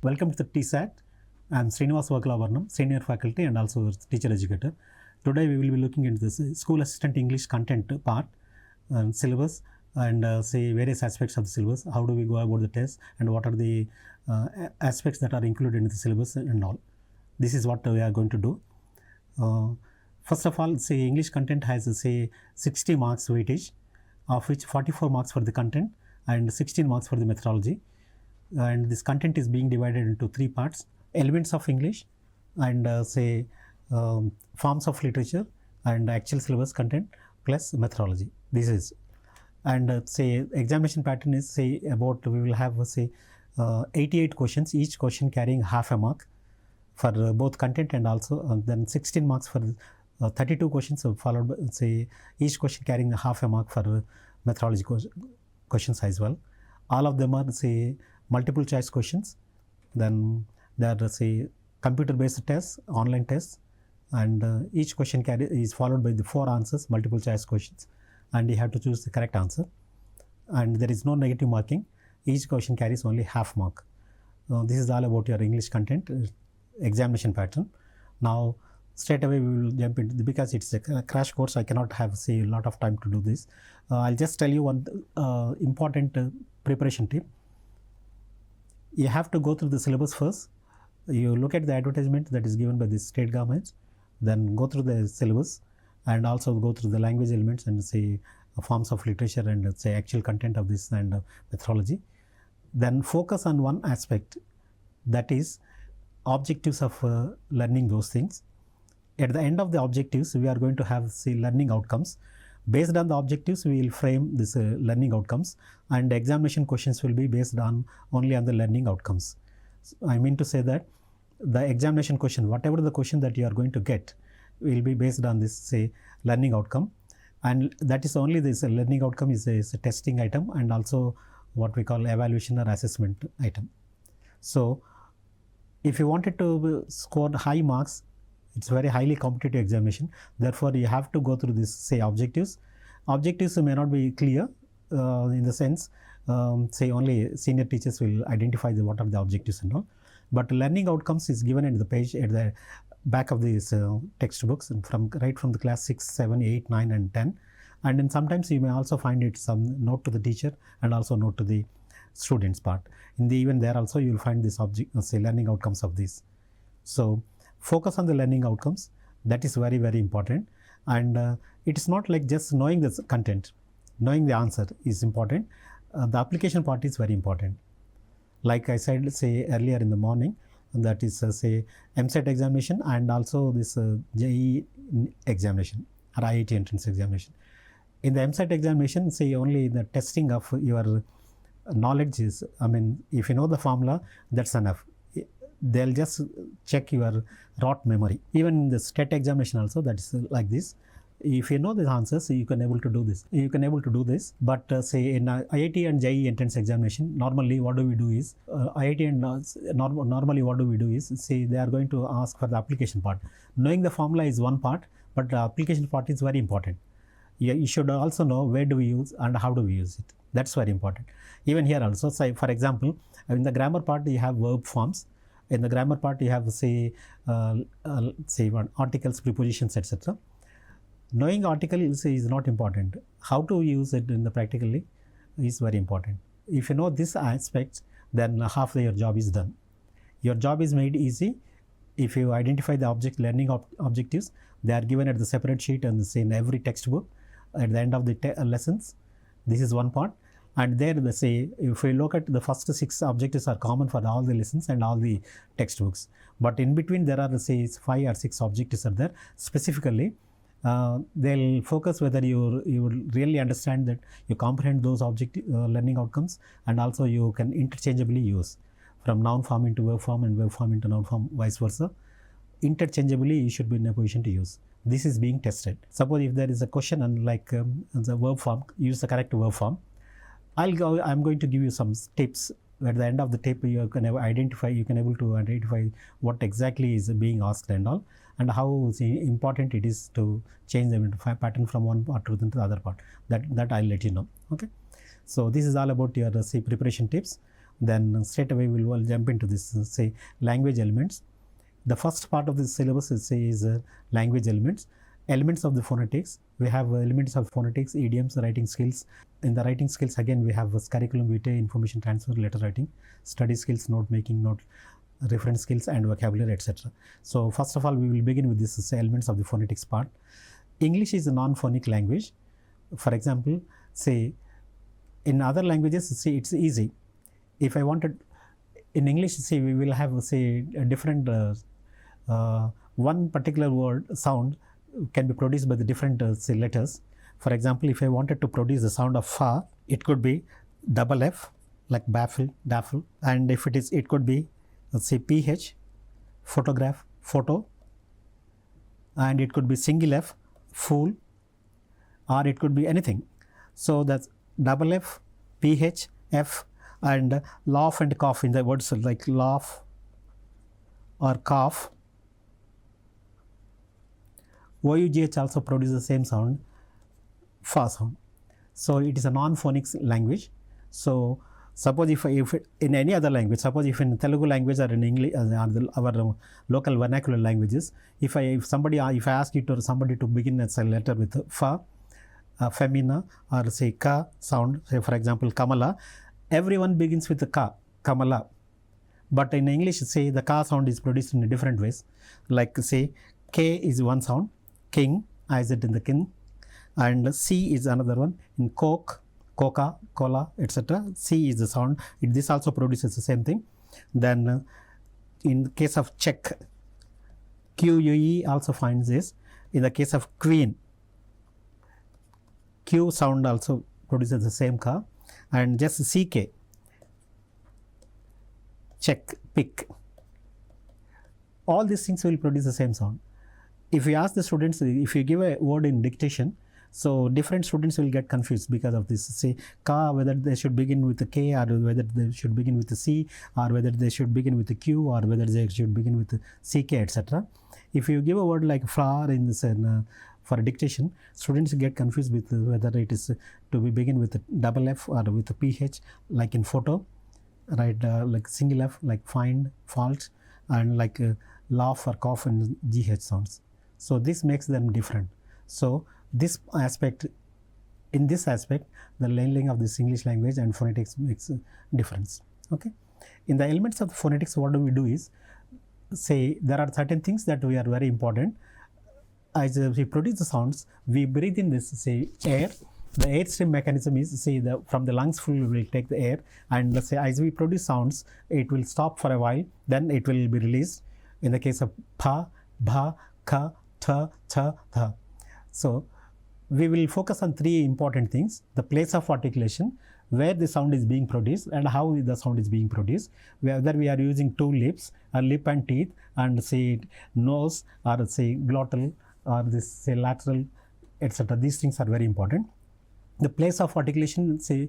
Welcome to the TSAT. I am 𝗧𝗦𝗔𝗧 senior faculty and also teacher educator. Today we will be looking into this school assistant English content part, syllabus and say various aspects of the syllabus. How do we go about the test and what are the aspects that are included in the syllabus and all. This is what we are going to do. First of all, say English content has say 60 marks weightage, of which 44 marks for the content and 16 marks for the methodology. And this content is being divided into three parts: elements of English and forms of literature and actual syllabus content plus methodology. This is, and say examination pattern is say about, we will have say 88 questions, each question carrying half a mark for both content and also then 16 marks for 32 questions followed by say each question carrying half a mark for methodology questions as well. All of them are say multiple choice questions. Then there are say computer based tests, online tests, and each question is followed by the 4 answers, multiple choice questions, and you have to choose the correct answer. And there is no negative marking. Each question carries only half mark. This is all about your English content examination pattern. Now straight away we will jump into because it's a crash course, I cannot have say a lot of time to do this. I'll just tell you one important preparation tip. You have to go through the syllabus first. You look at the advertisement that is given by the state government, then go through the syllabus and also go through the language elements and say forms of literature and say actual content of this and methodology. Then focus on one aspect, that is objectives of learning those things. At the end of the objectives, we are going to have say learning outcomes. Based on the objectives, we will frame this learning outcomes, and examination questions will be based on only on the learning outcomes. So I mean to say that the examination question, whatever the question that you are going to get, will be based on this say learning outcome, and that is only this learning outcome is a testing item and also what we call evaluation or assessment item. So if you wanted to score high marks, it's very highly competitive examination. Therefore, you have to go through this say objectives. Objectives may not be clear in the sense say only senior teachers will identify what are the objectives and all. But learning outcomes is given at the page at the back of these textbooks and right from the class 6, 7, 8, 9 and 10. And then sometimes you may also find it some note to the teacher and also note to the students part. In the even there also you will find this say learning outcomes of this. So focus on the learning outcomes. That is very, very important. And it is not like just knowing the content, knowing the answer is important. The application part is very important. Like I said, say earlier in the morning, that is say EAMCET examination and also this JEE examination or IIT entrance examination. In the EAMCET examination, say only the testing of your knowledge is, I mean, if you know the formula, that's enough. They'll just check your rote memory. Even in the state examination also, that is like this. If you know the answers, you can able to do this. You can able to do this. But say in IIT and JEE entrance examination, normally what do we do is IIT and normally what do we do is say they are going to ask for the application part. Knowing the formula is one part, but the application part is very important. You should also know where do we use and how do we use it. That's very important. Even here also, say for example, in the grammar part you have verb forms. In the grammar part, you have say articles, prepositions, etc. Knowing articles is not important. How to use it in the practically is very important. If you know this aspect, then half your job is done. Your job is made easy if you identify the learning objectives. They are given at the separate sheet and say in every textbook at the end of the lessons. This is one part. And there they say, if we look at the first 6 objectives are common for all the lessons and all the textbooks. But in between there are say 5 or 6 objectives are there. Specifically, they'll focus whether you really understand that you comprehend those learning outcomes, and also you can interchangeably use from noun form into verb form and verb form into noun form, vice versa. Interchangeably you should be in a position to use. This is being tested. Suppose if there is a question and like the verb form, use the correct verb form. I'm going to give you some tips. At the end of the tip, you can able to identify what exactly is being asked and all, and how important it is to change the pattern from one part to the other part. That I'll let you know. Okay. So this is all about your preparation tips. Then straight away we will jump into this say language elements. The first part of the syllabus is language elements. Elements of the phonetics. We have elements of phonetics, idioms, writing skills. In the writing skills, again, we have curriculum vitae, information transfer, letter writing, study skills, note making, note reference skills, and vocabulary, etc. So first of all, we will begin with this elements of the phonetics part. English is a non-phonic language. For example, say in other languages, say it's easy. If I wanted in English, say we will have say a different one particular word sound can be produced by the different say letters. For example, if I wanted to produce the sound of fa, it could be double F like baffle, daffle, and if it is, it could be let's say PH, photograph, photo, and it could be single F, fool, or it could be anything. So that's double F, PH, F, and laugh and cough in the words like laugh or cough. 𝗬𝗓𝗊 also produces the same sound, fa sound. So it is a non-phonics language. So suppose if in any other language, suppose if in Telugu language or in English, our local vernacular languages, if I ask you to somebody to begin as a letter with fa, femina, or say ka sound, say for example Kamala, everyone begins with the ka, Kamala. But in English, say the ka sound is produced in different ways. Like say K is one sound, king, as it in the king, and C is another one. In coke, coca, cola, etc. C is the sound. This also produces the same thing. Then in case of check, QUE also finds this. In the case of queen, Q sound also produces the same ka, and just CK, check, pick. All these things will produce the same sound. If you ask the students, if you give a word in dictation, so different students will get confused because of this. Say ka, whether they should begin with the K, or whether they should begin with the C, or whether they should begin with the Q, or whether they should begin with the CK, etc. If you give a word like flower in this for dictation, students get confused with whether it is to be begin with double F or with the PH, like in photo, right? Like single F, like find, fault, and like laugh or cough and GH sounds. So this makes them different. So this aspect, in this aspect, the learning of this English language and phonetics makes a difference. Okay. In the elements of the phonetics, what do we do is, say there are certain things that we are very important. As we produce the sounds, we breathe in this say air. The air stream mechanism is say from the lungs full we will take the air, and let's say as we produce sounds, it will stop for a while, then it will be released. In the case of pa, bha, ka, th, th, th. So we will focus on three important things: the place of articulation, where the sound is being produced, and how the sound is being produced. Whether we are using two lips, a lip and teeth, and say nose, or say glottal, or this say lateral, etc. These things are very important. The place of articulation, say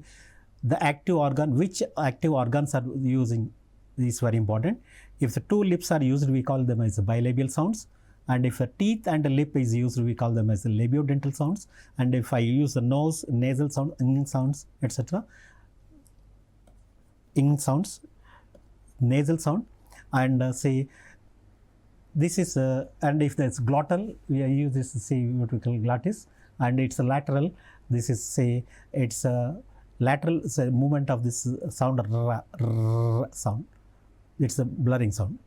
the active organ, which active organs are using, is very important. If the two lips are used, we call them as bilabial sounds. And if the teeth and the lip is used, we call them as the labiodental sounds. And if I use the nose, nasal sound, ing sounds, etc. Ing sounds, nasal sound, and say this is and if there's glottal, we use this say what we call glottis, and it's a lateral. This is say it's a lateral movement of this sound, sound. It's a blurring sound.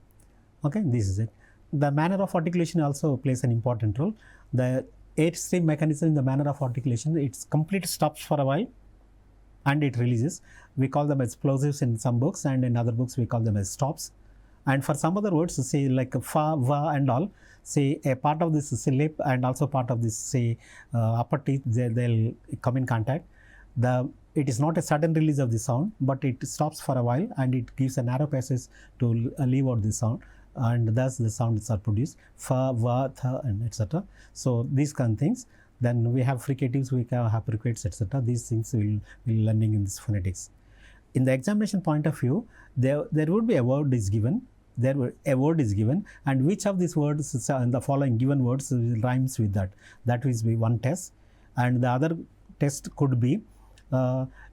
Okay, this is it. The manner of articulation also plays an important role. The air stream mechanism in the manner of articulation, it's complete stops for a while and it releases. We call them as plosives in some books, and in other books we call them as stops. And for some other words, say like fa, va, and all, say a part of this lip and also part of this say upper teeth, they'll come in contact. It is not a sudden release of the sound, but it stops for a while and it gives a narrow passage to leave out the sound, and thus the sounds are produced, fa, va, tha, and etc. So these kind of things. Then we have fricatives, we have applicates, etc. These things we will learning in this phonetics. In the examination point of view, there would be a word is given. A word is given, and which of these words in the following given words rhymes with that. That will be one test, and the other test could be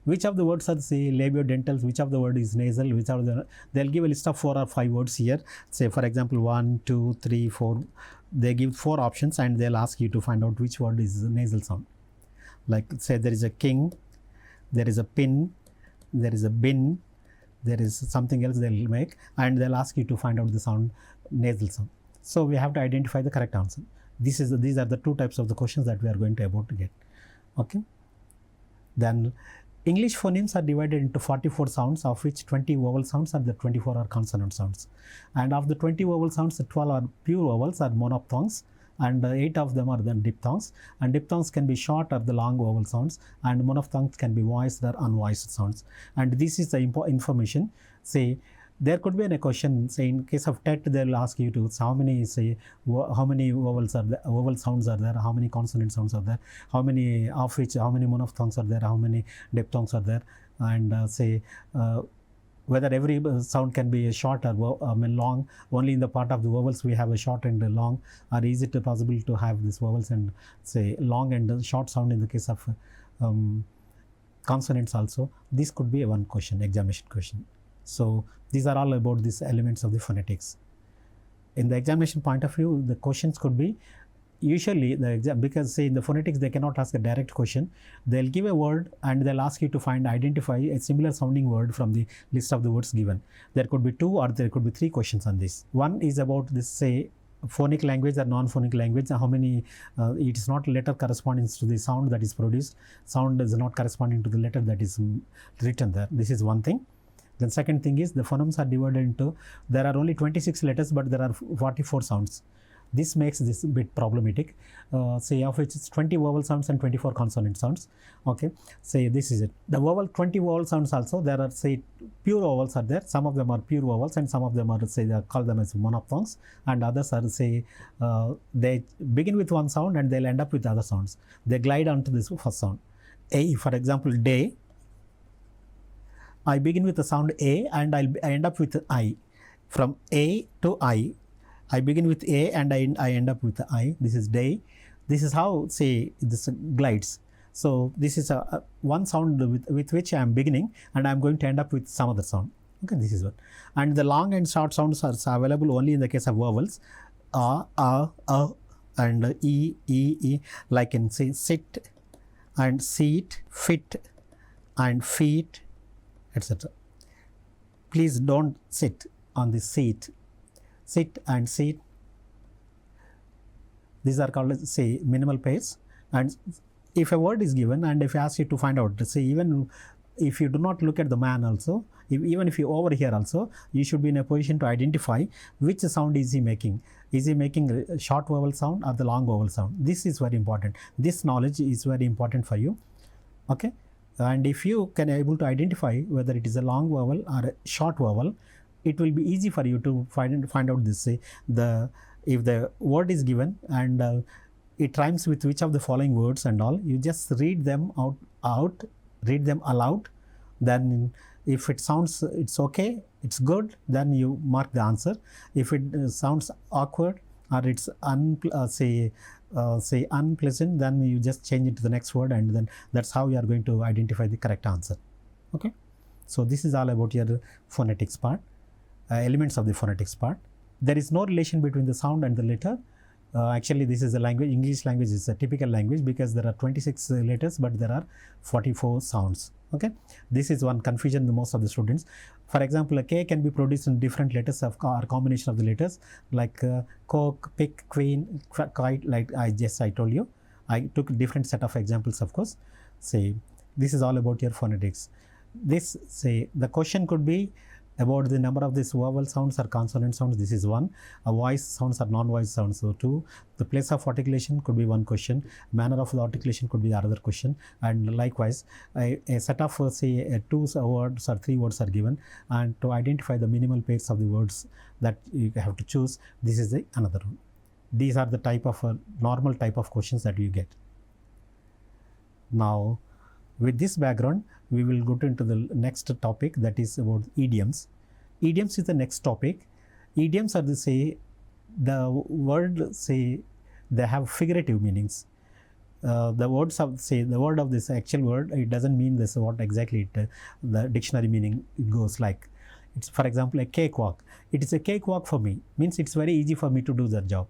which of the words are say labiodental, which of the word is nasal, which of the, they'll give a list of 4 or 5 words here. Say for example 1, 2, 3, 4. They give 4 options and they'll ask you to find out which word is nasal sound. Like say there is a king, there is a pin, there is a bin, there is something else they'll make, and they'll ask you to find out the sound nasal sound. So we have to identify the correct answer. These are the 2 types of the questions that we are going to about to get. Okay. Then English phonemes are divided into 44 sounds, of which 20 vowel sounds and the 24 are consonant sounds. And of the 20 vowel sounds, 12 are pure vowels or monophthongs, and 8 of them are then diphthongs. And diphthongs can be short or the long vowel sounds, and monophthongs can be voiced or unvoiced sounds. And this is the information. Say there could be a question, say in case of TET, they'll ask you to how many vowels are there, vowel sounds are there, how many consonant sounds are there, how many monophthongs are there, how many diphthongs are there, and say whether every sound can be short or long. Only in the part of the vowels we have a short and a long, or is it possible to have these vowels and say long and short sound in the case of consonants also? This could be one question, examination question. So these are all about these elements of the phonetics. In the examination point of view, the questions could be usually because say in the phonetics they cannot ask a direct question. They'll give a word and they'll ask you to identify a similar sounding word from the list of the words given. There could be 2 or there could be 3 questions on this. One is about this, say phonic language or non-phonic language, how many it is not letter corresponding to the sound that is produced, sound is not corresponding to the letter that is written there. This is one thing. Then second thing is the phonemes are divided into, there are only 26 letters but there are 44 sounds. This makes this a bit problematic. Say of which it's 20 vowel sounds and 24 consonant sounds. Okay, say this is it. The 20 vowel sounds also, there are say pure vowels are there. Some of them are pure vowels and some of them are say they call them as monophthongs, and others are say they begin with one sound and they'll end up with other sounds. They glide onto this first sound. A, for example, day. I begin with the sound A and I end up with I. From A to I begin with A and I end up with I. This is day. This is how say this glides. So this is one sound with which I am beginning and I am going to end up with some other sound. Okay, this is what. And the long and short sounds are available only in the case of vowels. And E, like in say sit and seat, fit and feet, etc. Please don't sit on the seat. Sit and seat. These are called as say minimal pairs. And if a word is given and if I ask you to find out, say even if you do not look at the man also, even if you overhear also, you should be in a position to identify which sound is he making. Is he making a short vowel sound or the long vowel sound? This is very important. This knowledge is very important for you. Okay. And if you can able to identify whether it is a long vowel or a short vowel, it will be easy for you to find out this. Say if the word is given and it rhymes with which of the following words and all, you just read them read them aloud. Then if it sounds it's okay, it's good, then you mark the answer. If it sounds awkward or it's say unpleasant, then you just change it to the next word, and then that's how you are going to identify the correct answer. Okay, so this is all about your phonetics part, elements of the phonetics part. There is no relation between the sound and the letter. Actually, this is a language. English language is a typical language because there are 26 letters, but there are 44 sounds. Okay, this is one confusion in most of the students. For example, a K can be produced in different letters or combination of the letters, like Coke, pick, queen, kite. Like I told you, I took different set of examples. Of course, say this is all about your phonetics. This say the question could be about the number of these vowel sounds or consonant sounds. This is one. Voice sounds or non-voice sounds. So 2. The place of articulation could be one question. Manner of the articulation could be the other question. And likewise, a set of say 2 words or 3 words are given, and to identify the minimal pairs of the words that you have to choose, this is another one. These are the type of normal type of questions that you get. Now, with this background, we will go into the next topic, that is about idioms. Idioms is the next topic. Idioms are the word say they have figurative meanings. the words of the word of this actual word, it doesn't mean this what exactly the dictionary meaning goes like. It's, for example, a cakewalk. It is a cakewalk for me, means it's very easy for me to do that job.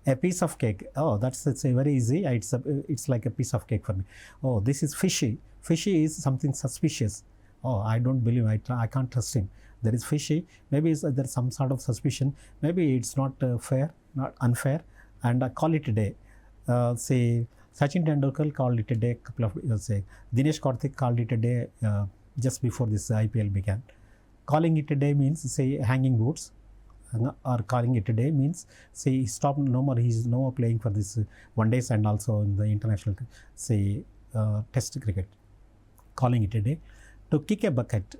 A piece of cake, oh, it's a very easy, it's like a piece of cake for me. Oh, this is fishy. Fishy is something suspicious. Oh, I don't believe, I can't trust him. There is fishy, maybe there's some sort of suspicion, maybe it's not fair, not unfair, and I call it a day. Say Sachin Tendulkar called it a day, couple of say Dinesh Karthik called it a day just before this IPL began. Calling it a day means say hanging boots, or calling it a day means say he stopped, no more, he's no more playing for this one days and also in the international say test cricket. Calling it a day. To kick a bucket,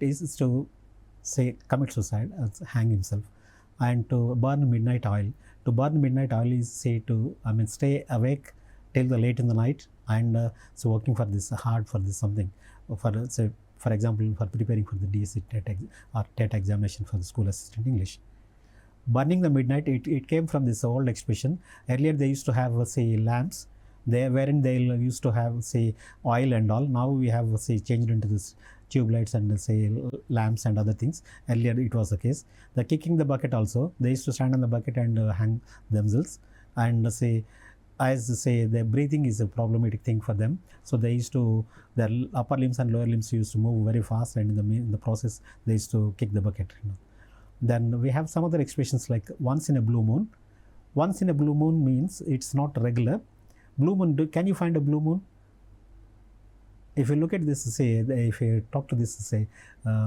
is to say commit suicide, hang himself. And to burn midnight oil, is say to stay awake till the late in the night, and so working for this hard for this something, for say for example for preparing for the DSC or TET examination for the school assistant English. Burning the midnight, it came from this old expression. Earlier they used to have say lamps, wherein they used to have say oil and all. Now we have say changed into this tube lights and say lamps and other things. Earlier it was the case. The kicking the bucket also, they used to stand on the bucket and hang themselves, and say as say their breathing is a problematic thing for them, so they used to, their upper limbs and lower limbs used to move very fast, and in the process they used to kick the bucket. Then we have some other expressions like once in a blue moon. Once in a blue moon means it's not regular. Blue moon, can you find a blue moon? If you look at this, say, if you talk to this, say,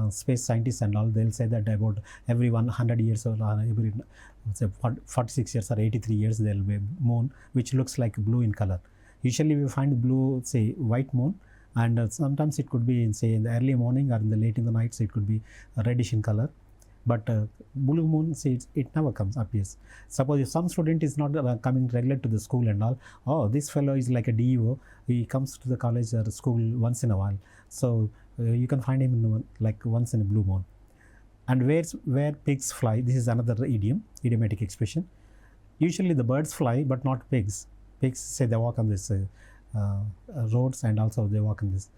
space scientists and all, they'll say that about every 100 years or every say 46 years or 83 years, there will be a moon which looks like blue in color. Usually we find blue, say, white moon, and sometimes it could be in, say, in the early morning or in the late in the night, so it could be reddish in color. But blue moon, see, it never appears. Suppose if some student is not coming regular to the school and all, oh, this fellow is like a DEO, he comes to the college or school once in a while. So you can find him in like once in a blue moon. And where pigs fly, this is another idiomatic expression. Usually the birds fly, but not pigs. Pigs, say, they walk on this roads, and also they walk on this.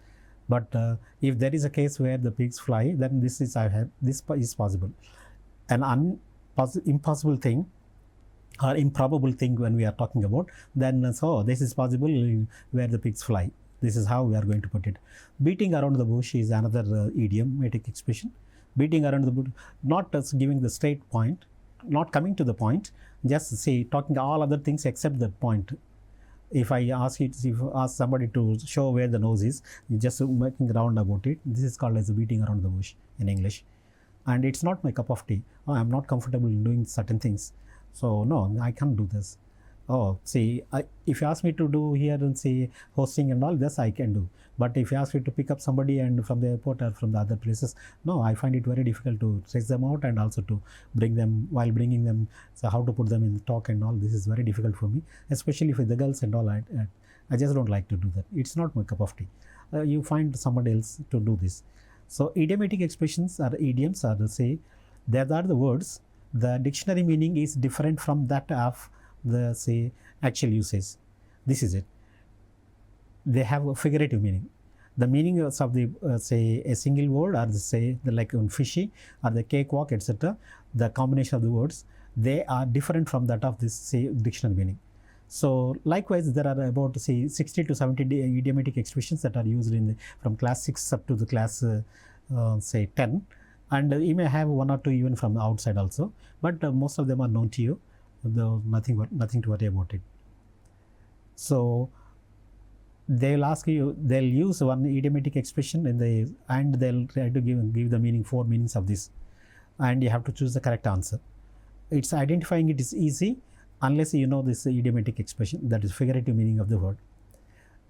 But if there is a case where the pigs fly, then this is possible. An impossible thing or improbable thing when we are talking about, then so this is possible where the pigs fly. This is how we are going to put it. Beating around the bush is another idiomatic expression. Beating around the bush, not giving the straight point, not coming to the point, just say talking all other things except the point. If I ask somebody to show where the nose is, you just making round about it. This is called as beating around the bush in English. And it's not my cup of tea. Oh, I'm not comfortable in doing certain things. So no, I can't do this. Oh, see, if you ask me to do here and say hosting and all, this I can do. But if you ask me to pick up somebody and from the airport or from the other places, no, I find it very difficult to trace them out and also to bring them, while bringing them, so how to put them in talk and all, this is very difficult for me, especially for the girls and all. I just don't like to do that. It's not my cup of tea. You find somebody else to do this. So idiomatic expressions or idioms are say, there are the words, the dictionary meaning is different from that of the say actual usage. This is it. They have a figurative meaning. The meaning of the say a single word, or the say the like fishy or the cakewalk, etc., the combination of the words, they are different from that of this say dictionary meaning. So likewise, there are about say 60 to 70 idiomatic expressions that are used in from class 6 up to the class say 10, and you may have one or two even from outside also, but most of them are known to you. Though nothing to worry about it. So they'll ask you, they'll use one idiomatic expression and they'll try to give the meaning, 4 meanings of this, and you have to choose the correct answer. It's identifying it is easy unless you know this idiomatic expression, that is figurative meaning of the word.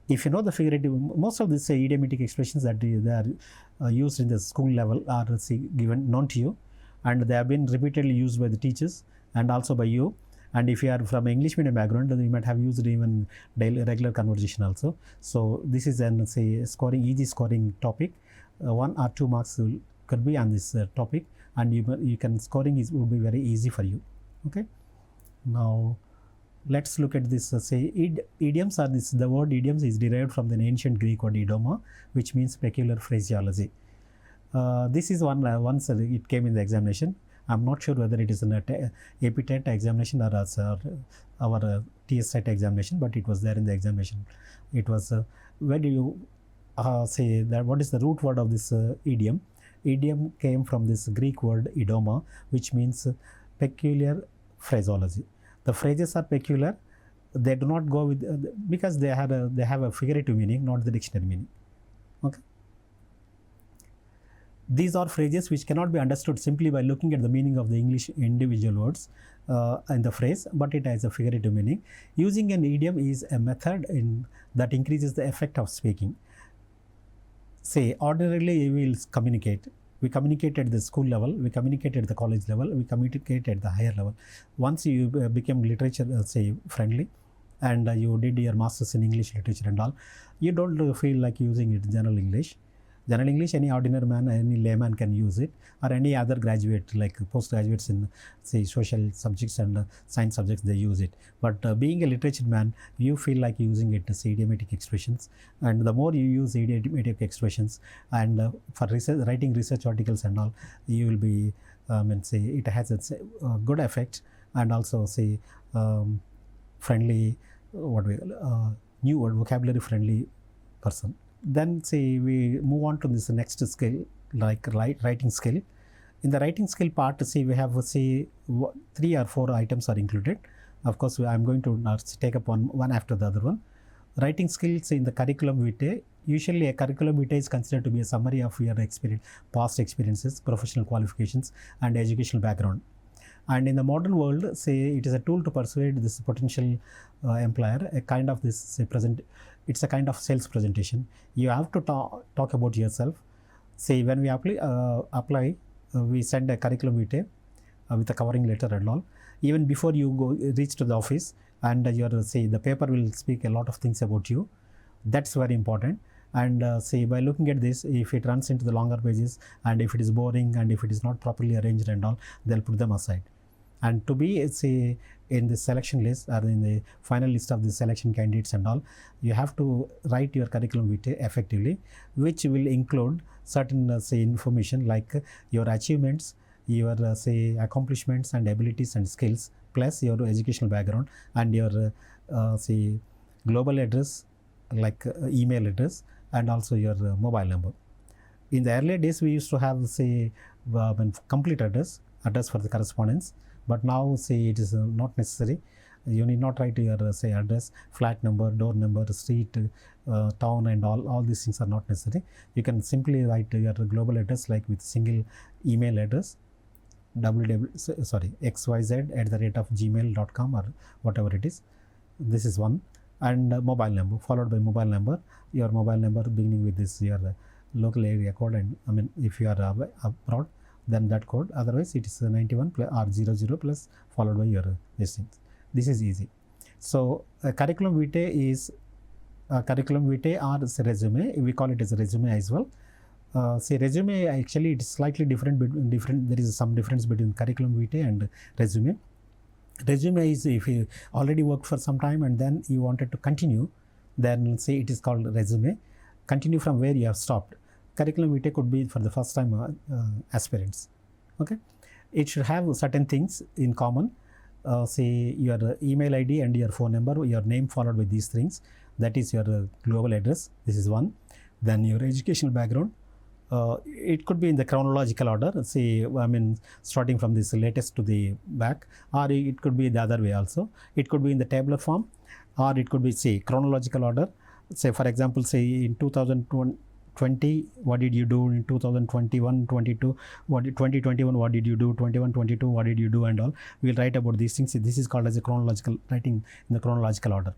If you know the figurative, most of these idiomatic expressions that they are used in the school level are known to you, and they have been repeatedly used by the teachers and also by you. And if you are from English medium background, then you might have used even daily regular conversation also. So this is an say easy scoring topic. 1 or 2 marks could be on this topic, and you can scoring will be very easy for you. Okay. Now let's look at this. Idioms are this. The word idioms is derived from the ancient Greek word idioma, which means peculiar phraseology. This is once it came in the examination. I'm not sure whether it is an AP TET examination or our TS set examination, but it was there in the examination. It was where do you say that what is the root word of this idiom? Idiom came from this Greek word idioma, which means peculiar phraseology. The phrases are peculiar. They do not go with because they have a figurative meaning, not the dictionary meaning. Okay. These are phrases which cannot be understood simply by looking at the meaning of the English individual words in the phrase, but it has a figurative meaning. Using an idiom is a method that increases the effect of speaking. Say, ordinarily we will communicate. We communicate at the school level, we communicate at the college level, we communicate at the higher level. Once you become literature, say, friendly, and you did your masters in English literature and all, you don't feel like using it general English. General English, any ordinary man, any layman can use it, or any other graduate like postgraduates in, say, social subjects and science subjects, they use it. But being a literature man, you feel like using it as idiomatic expressions, and the more you use idiomatic expressions, and for writing research articles and all, you will be, say, it has a good effect, and also say friendly, new word, vocabulary friendly person. Then say we move on to this next skill, like writing skill. In the writing skill part, see, we have 3 or 4 items are included. Of course, I'm going to take up one after the other one. Writing skills in the curriculum vitae. Usually a curriculum vitae is considered to be a summary of your experience, past experiences, professional qualifications, and educational background. And in the modern world, say, it is a tool to persuade this potential employer, a kind of this, say, it's a kind of sales presentation. You have to talk about yourself. Say, when we apply, we send a curriculum vitae with a covering letter and all. Even before you reach to the office, and the paper will speak a lot of things about you. That's very important. And say, by looking at this, if it runs into the longer pages, and if it is boring, and if it is not properly arranged and all, they'll put them aside. And to be, say, in the selection list or in the final list of the selection candidates and all, you have to write your curriculum vitae effectively, which will include certain say information like your achievements, your say accomplishments and abilities and skills, plus your educational background and your say global address like email address, and also your mobile number. In the earlier days, we used to have say complete address for the correspondence. But now, say, it is not necessary. You need not write your say address, flat number, door number, street, town, and all these things are not necessary. You can simply write your global address like with single email address, xyz@gmail.com or whatever it is. This is one, and mobile number followed by mobile number. Your mobile number beginning with this your local area code, and if you are abroad, then that code. Otherwise, it is 91 or 00 plus followed by your these things. This is easy. So curriculum vitae is curriculum vitae or resume. We call it as a resume as well. Say resume, actually it is slightly different. There is some difference between curriculum vitae and resume. Resume is if you already worked for some time and then you wanted to continue, then say it is called resume. Continue from where you have stopped. Curriculum vitae could be for the first time aspirants. Okay, it should have certain things in common. Say your email ID and your phone number, your name followed by these things. That is your global address. This is one. Then your educational background. It could be in the chronological order. Say starting from this latest to the back, or it could be the other way also. It could be in the tabular form, or it could be say chronological order. Say for example, say in 2020, what did you do? In 2021, 22, 2021, what did you do? 21, 22, what did you do? And all. We'll write about these things. This is called as a chronological writing in the chronological order.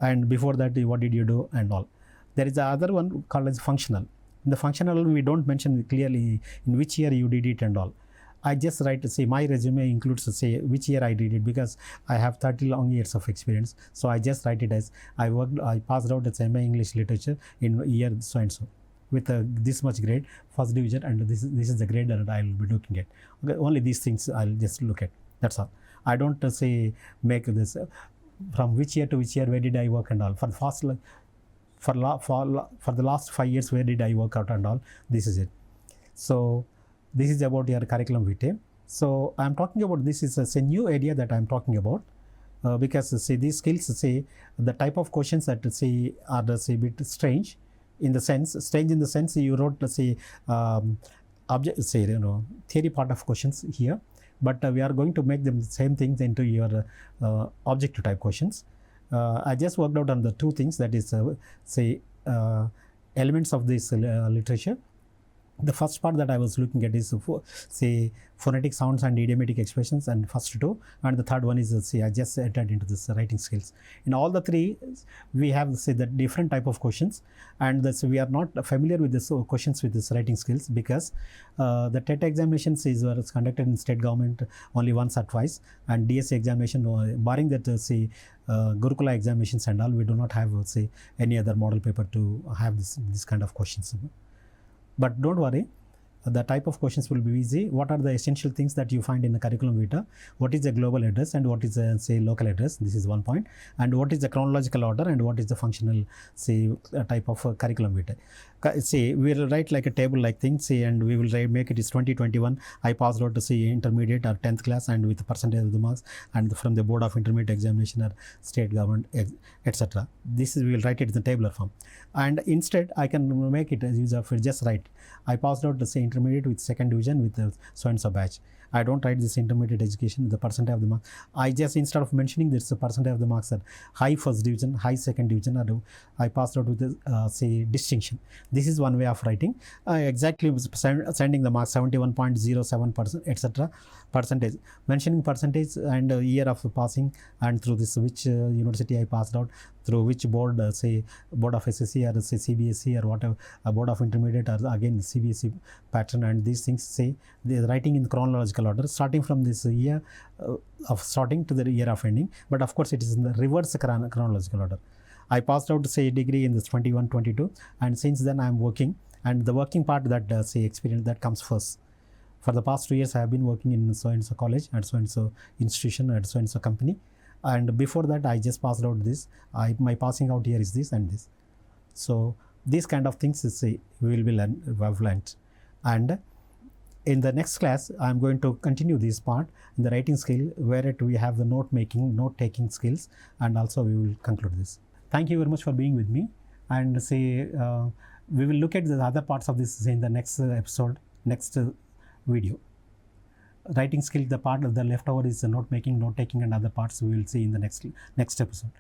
And before that, what did you do? And all. There is the other one called as functional. In the functional, we don't mention clearly in which year you did it and all. I just write to say my resume includes to say which year I did it, because I have 30 long years of experience. So I just write it as I passed out as MA English Literature in year so and so with this much grade, first division, and this is the grade that I will be looking at. Okay, only these things I'll just look at. That's all. I don't say make this. from which year to which year, where did I work and all. For the last 5 years, where did I work out and all. This is it. So this is about your curriculum vitae. So I am talking about this is a new area that I am talking about. Because say these skills, say the type of questions that say are say bit strange in the sense you wrote, let's say object, say theory part of questions here, but we are going to make them the same things into your objective type questions. I just worked out on the two things, that is say elements of this literature. The first part that I was looking at is say phonetic sounds and idiomatic expressions, and first two, and the third one is say I just entered into this writing skills. In all the three, we have say the different type of questions, and this, we are not familiar with this questions with this writing skills, because the TET examinations was conducted in state government only once or twice, and DSC examination, barring that say Gurukula examinations and all, we do not have say any other model paper to have this kind of questions. But don't worry, the type of questions will be easy. What are the essential things that you find in the curriculum vitae? What is the global address and what is the say local address? This is one point. And what is the chronological order and what is the functional say type of curriculum vitae? Say we will write like a table like thing, say, and we will make it is 2021. I passed out to say intermediate or 10th class and with percentage of the marks, and from the board of intermediate examination or state government, etc. This is, we will write it in the tabular form. And instead I can make it as use of just write I passed out to say intermediate with second division with the so and so batch. I don't write this intermediate education, the percentage of the marks. I just, instead of mentioning this percentage of the marks are high first division, high second division, or I passed out with the say distinction. This is one way of writing. Exactly sending the marks 71.07%, etc. percentage, mentioning percentage and year of passing, and through this which university I passed out, through which board, say board of SSC or say CBSE or whatever, board of intermediate or again CBSE pattern, and these things say they are writing in chronological order, starting from this year of starting to the year of ending. But of course it is in the reverse chronological order. I passed out say degree in this 21-22, and since then I am working, and the working part that say experience that comes first. For the past 2 years I have been working in so and so college and so institution and so and so company, and before that I just passed out this. My passing out year is this and this. So these kind of things is say we will be learned. And in the next class I am going to continue this part in the writing skill, where we have the note taking skills, and also we will conclude this. Thank you very much for being with me, and say we will look at the other parts of this in the next episode, next video. Writing skill, the part of the leftover is the note taking and other parts we will see in the next episode.